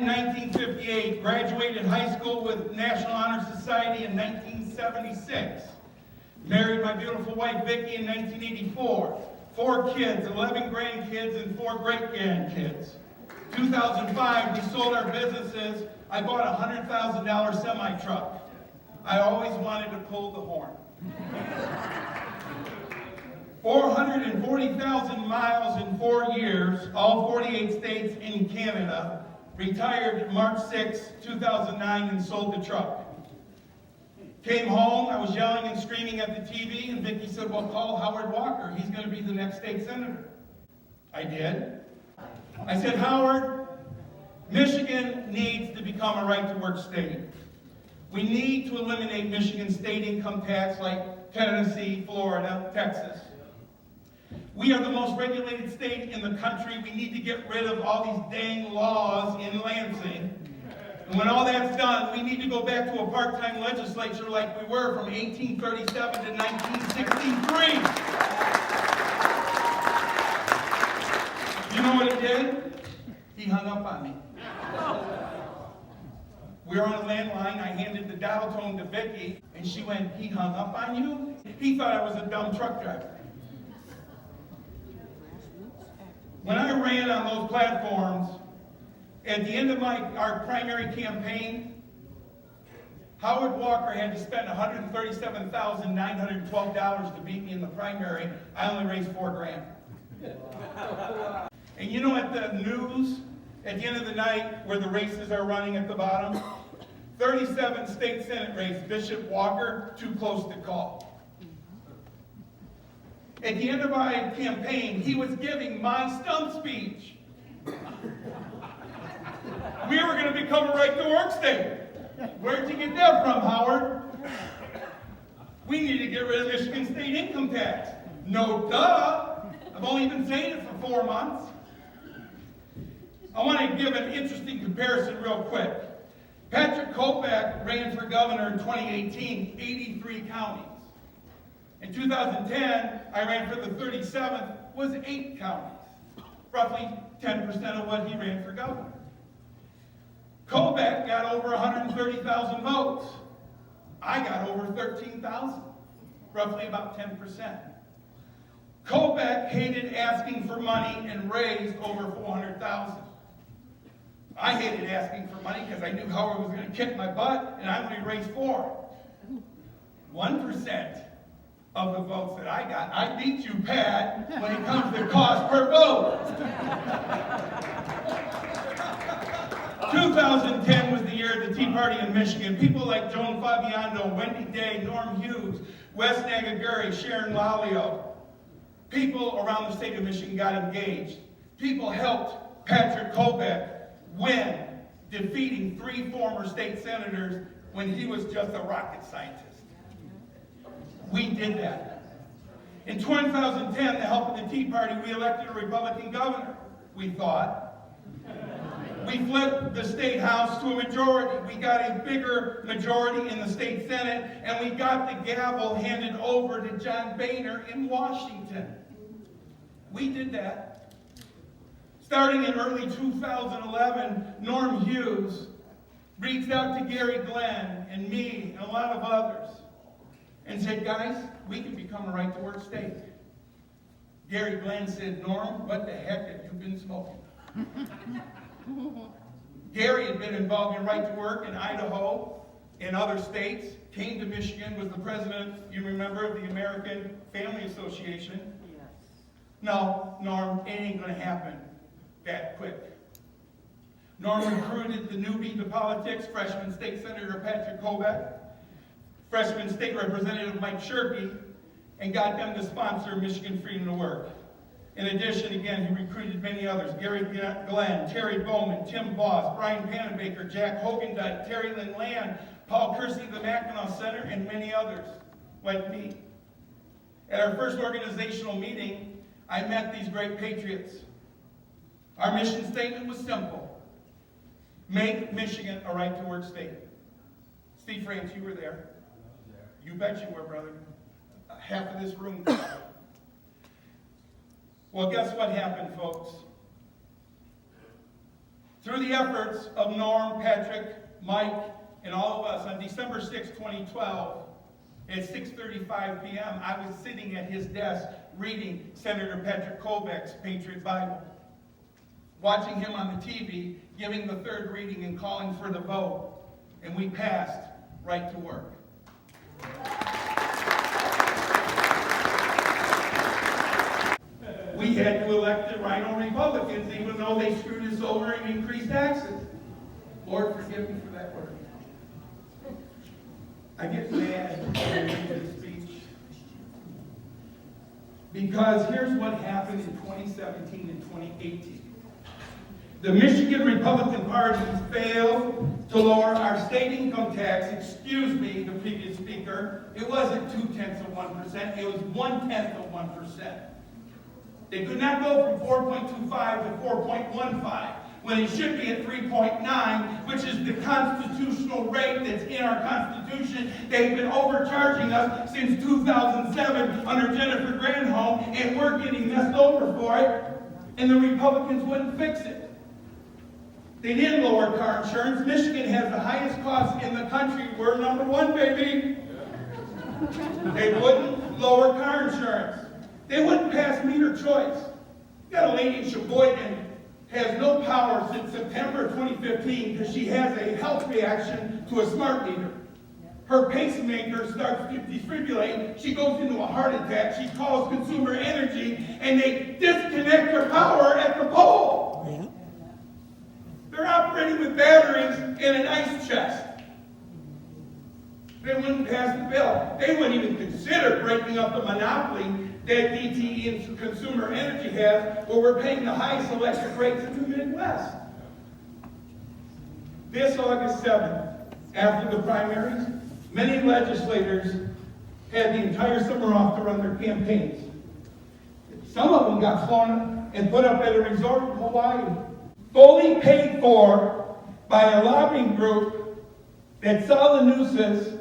In 1958, graduated high school with National Honor Society in 1976. Married my beautiful wife Vicki in 1984. 4 kids, 11 grandkids, and 4 great-grandkids. 2005, we sold our businesses. I bought a $100,000 semi-truck. I always wanted to pull the horn. 440,000 miles in 4 years, all 48 states in Canada. Retired March 6, 2009, and sold the truck. Came home, I was yelling and screaming at the TV, and Vicki said, well, call Howard Walker. He's going to be the next state senator. I did. I said, Howard, Michigan needs to become a right-to-work state. We need to eliminate Michigan state income tax like Tennessee, Florida, Texas. We are the most regulated state in the country. We need to get rid of all these dang laws in Lansing. And when all that's done, we need to go back to a part-time legislature like we were from 1837 to 1963. You know what he did? He hung up on me. We were on a landline. I handed the dial tone to Vicki, and she went, he hung up on you? He thought I was a dumb truck driver. When I ran on those platforms, at the end of our primary campaign, Howard Walker had to spend $137,912 to beat me in the primary. I only raised $4,000. And you know, at the news, at the end of the night, where the races are running at the bottom, 37 state senate race, Bishop Walker, too close to call. At the end of my campaign, he was giving my stump speech. We were going to become a right-to-work state. Where'd you get that from, Howard? We need to get rid of Michigan state income tax. No duh. I've only been saying it for 4 months. I want to give an interesting comparison real quick. Patrick Kopach ran for governor in 2018, 83 counties. In 2010, I ran for the 37th, was 8 counties. Roughly 10% of what he ran for governor. Kopach got over 130,000 votes. I got over 13,000, roughly about 10%. Kopach hated asking for money and raised over 400,000. I hated asking for money because I knew Howard was going to kick my butt, and I only raised 4. 1% of the votes that I got. I beat you, Pat, when it comes to cost per vote. 2010 was the year of the Tea Party in Michigan. People like Joan Fabiano, Wendy Day, Norm Hughes, Wes Nagaguri, Sharon Lalio. People around the state of Michigan got engaged. People helped Patrick Kopach win, defeating 3 former state senators when he was just a rocket scientist. We did that. In 2010, the help of the Tea Party, we elected a Republican governor, we thought. We flipped the state house to a majority. We got a bigger majority in the state senate, and we got the gavel handed over to John Boehner in Washington. We did that. Starting in early 2011, Norm Hughes reached out to Gary Glenn and me and a lot of others and said, guys, we can become a right-to-work state. Gary Glenn said, Norm, what the heck have you been smoking? Gary had been involved in right-to-work in Idaho and other states, came to Michigan, was the president, you remember, of the American Family Association. Yes. No, Norm, it ain't going to happen that quick. Norm recruited the newbie to politics, freshman state senator Patrick Kopach, freshman state representative Mike Shirkey, and got them to sponsor Michigan Freedom to Work. In addition, again, he recruited many others: Gary Glenn, Terry Bowman, Tim Boss, Brian Pannenbaker, Jack Hogendijk, Terry Lynn Land, Paul Kersey, the Mackinac Center, and many others like me. At our first organizational meeting, I met these great patriots. Our mission statement was simple: make Michigan a right-to-work state. Steve France, you were there. You bet you were, brother. Half of this room. Well, guess what happened, folks? Through the efforts of Norm, Patrick, Mike, and all of us, on December 6, 2012, at 6:35 p.m., I was sitting at his desk reading Senator Patrick Colbeck's Patriot Bible, watching him on the TV, giving the third reading and calling for the vote, and we passed right to work. We had to elect the Rhino Republicans, even though they screwed us over and increased taxes. Lord, forgive me for that word. I get mad when I read this speech. Because here's what happened in 2017 and 2018. The Michigan Republican Party failed to lower our state income tax. Excuse me, the previous speaker. It wasn't 0.2%, it was 0.1%. They could not go from 4.25 to 4.15 when it should be at 3.9, which is the constitutional rate that's in our Constitution. They've been overcharging us since 2007 under Jennifer Granholm, and we're getting messed over for it, and the Republicans wouldn't fix it. They didn't lower car insurance. Michigan has the highest cost in the country. We're number one, baby. They wouldn't lower car insurance. They wouldn't pass meter choice. You got a lady in Sheboygan has no power since September 2015 because she has a health reaction to a smart meter. Her pacemaker starts to defibrillate. She goes into a heart attack. She calls Consumer Energy, and they disconnect her power at the pole. They're operating with batteries in an ice chest. They wouldn't pass the bill. They wouldn't even consider breaking up the monopoly that DTE and Consumer Energy has, where we're paying the highest electric rates in the Midwest. This August 7th, after the primaries, many legislators had the entire summer off to run their campaigns. Some of them got flown and put up at a resort in Hawaii, fully paid for by a lobbying group that Sal Lanusis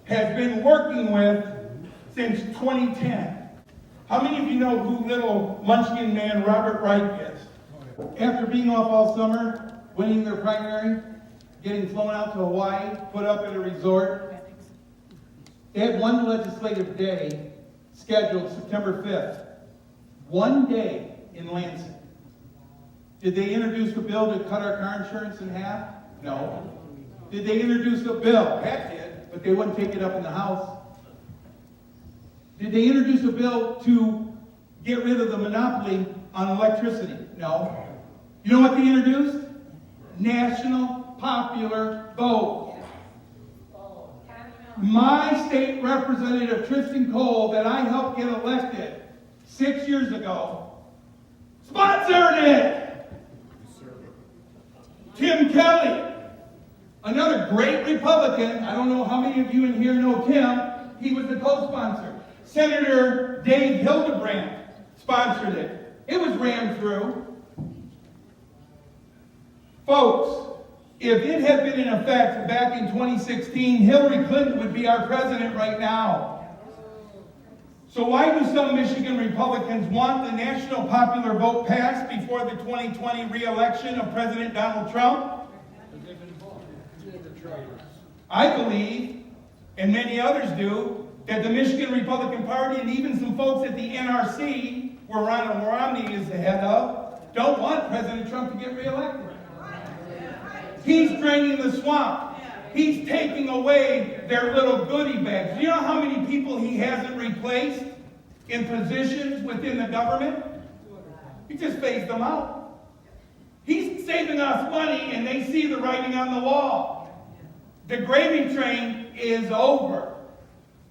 has been working with since 2010. How many of you know who little munchkin man Robert Wright is? After being off all summer, winning their primary, getting flown out to Hawaii, put up at a resort, they had one legislative day scheduled September 5th. One day in Lansing. Did they introduce a bill to cut our car insurance in half? No. Did they introduce a bill? Pat did, but they wouldn't take it up in the House. Did they introduce a bill to get rid of the monopoly on electricity? No. You know what they introduced? National popular vote. My state representative, Tristan Cole, that I helped get elected 6 years ago, sponsored it. Tim Kelly, another great Republican. I don't know how many of you in here know Tim. He was the co-sponsor. Senator Dave Hildebrand sponsored it. It was rammed through. Folks, if it had been in effect back in 2016, Hillary Clinton would be our president right now. So why do some Michigan Republicans want the national popular vote passed before the 2020 re-election of President Donald Trump? I believe, and many others do, that the Michigan Republican Party and even some folks at the NRC, where Ron Romney is the head of, don't want President Trump to get reelected. He's draining the swamp. He's taking away their little goodie bags. Do you know how many people he hasn't replaced in positions within the government? He just phased them out. He's saving us money, and they see the writing on the wall. The gravy train is over.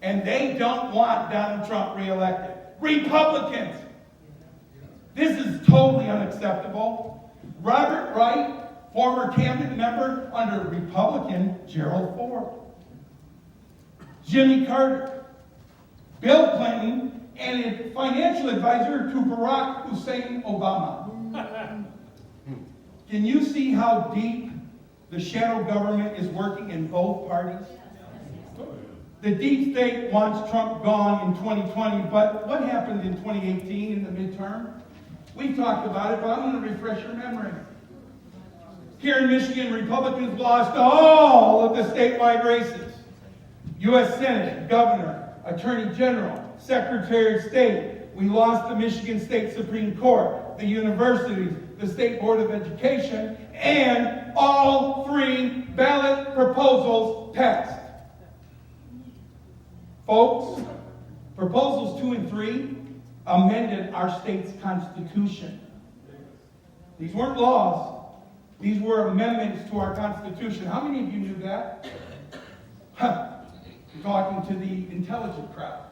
And they don't want Donald Trump reelected. Republicans, this is totally unacceptable. Robert Wright, former cabinet member under Republican Gerald Ford. Jimmy Carter, Bill Clinton, and a financial advisor to Barack Hussein Obama. Can you see how deep the shadow government is working in both parties? The deep state wants Trump gone in 2020, but what happened in 2018 in the midterm? We've talked about it, but I'm going to refresh your memory. Here in Michigan, Republicans lost all of the statewide races. U.S. Senate, Governor, Attorney General, Secretary of State. We lost the Michigan State Supreme Court, the universities, the State Board of Education, and all 3 ballot proposals passed. Folks, proposals 2 and 3 amended our state's constitution. These weren't laws. These were amendments to our Constitution. How many of you knew that? Huh. I'm talking to the intelligent crowd.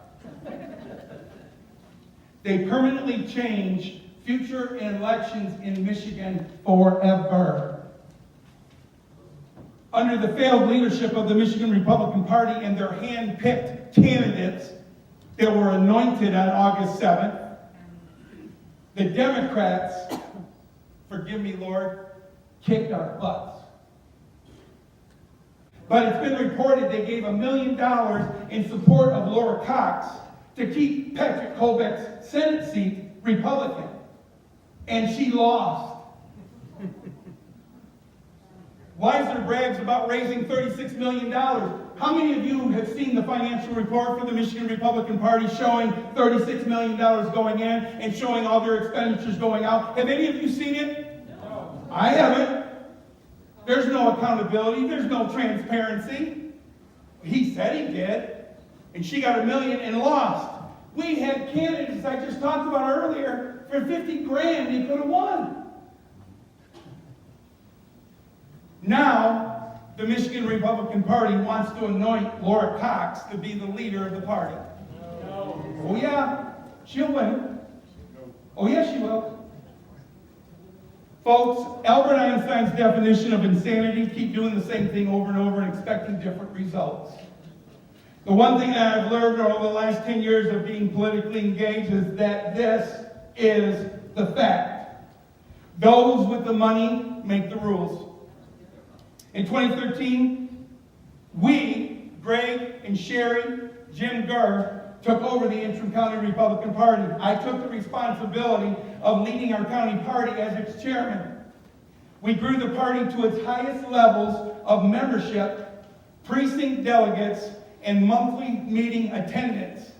They permanently changed future elections in Michigan forever. Under the failed leadership of the Michigan Republican Party and their hand-picked candidates that were anointed on August 7th, the Democrats, forgive me, Lord, kicked our butts. But it's been reported they gave $1 million in support of Laura Cox to keep Patrick Colbeck's Senate seat Republican. And she lost. Weisler brags about raising $36 million. How many of you have seen the financial report for the Michigan Republican Party showing $36 million going in and showing all their expenditures going out? Have any of you seen it? No. I haven't. There's no accountability. There's no transparency. He said he did. And she got $1 million and lost. We had candidates I just talked about earlier for $50,000 they could have won. Now, the Michigan Republican Party wants to anoint Laura Cox to be the leader of the party. No. Oh yeah, she'll win. Oh yes, she will. Folks, Albert Einstein's definition of insanity: keep doing the same thing over and over and expecting different results. The one thing that I've learned over the last 10 years of being politically engaged is that this is the fact. Those with the money make the rules. In 2013, we, Greg and Sherry, Jim Gurr, took over the Antrim County Republican Party. I took the responsibility of leading our county party as its chairman. We grew the party to its highest levels of membership, precinct delegates, and monthly meeting attendance,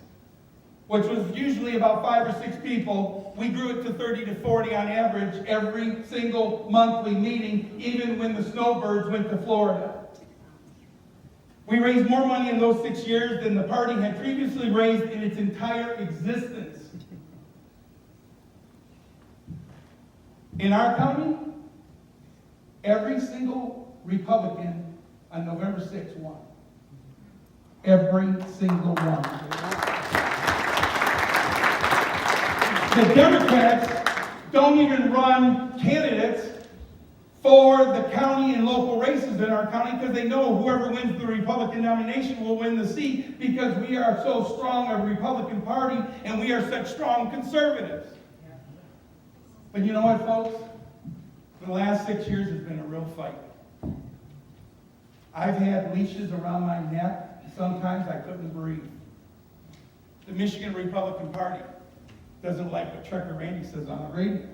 which was usually about 5 or 6 people. We grew it to 30 to 40 on average every single monthly meeting, even when the snowbirds went to Florida. We raised more money in those 6 years than the party had previously raised in its entire existence. In our county, every single Republican on November 6th won. Every single one. The Democrats don't even run candidates for the county and local races in our county because they know whoever wins the Republican nomination will win the seat because we are so strong a Republican Party and we are such strong conservatives. But you know what, folks? For the last 6 years, it's been a real fight. I've had leashes around my neck. Sometimes I couldn't breathe. The Michigan Republican Party doesn't like what Trucker Randy says on the radio.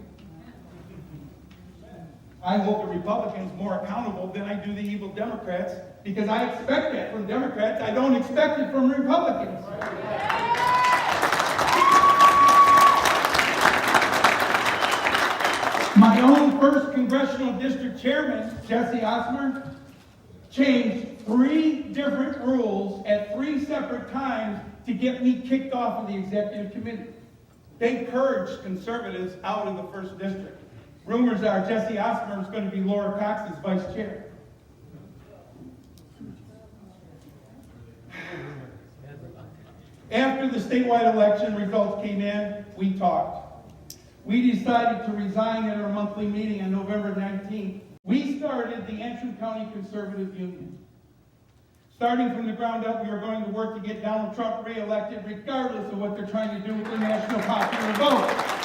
I hold the Republicans more accountable than I do the evil Democrats because I expect that from Democrats. I don't expect it from Republicans. My own first congressional district chairman, Jesse Osmer, changed 3 different rules at 3 separate times to get me kicked off of the executive committee. They purged conservatives out of the first district. Rumors are Jesse Osmer is going to be Laura Cox's vice chair. After the statewide election results came in, we talked. We decided to resign at our monthly meeting on November 19th. We started the Antrim County Conservative Union. Starting from the ground up, we are going to work to get Donald Trump reelected regardless of what they're trying to do with the national popular vote.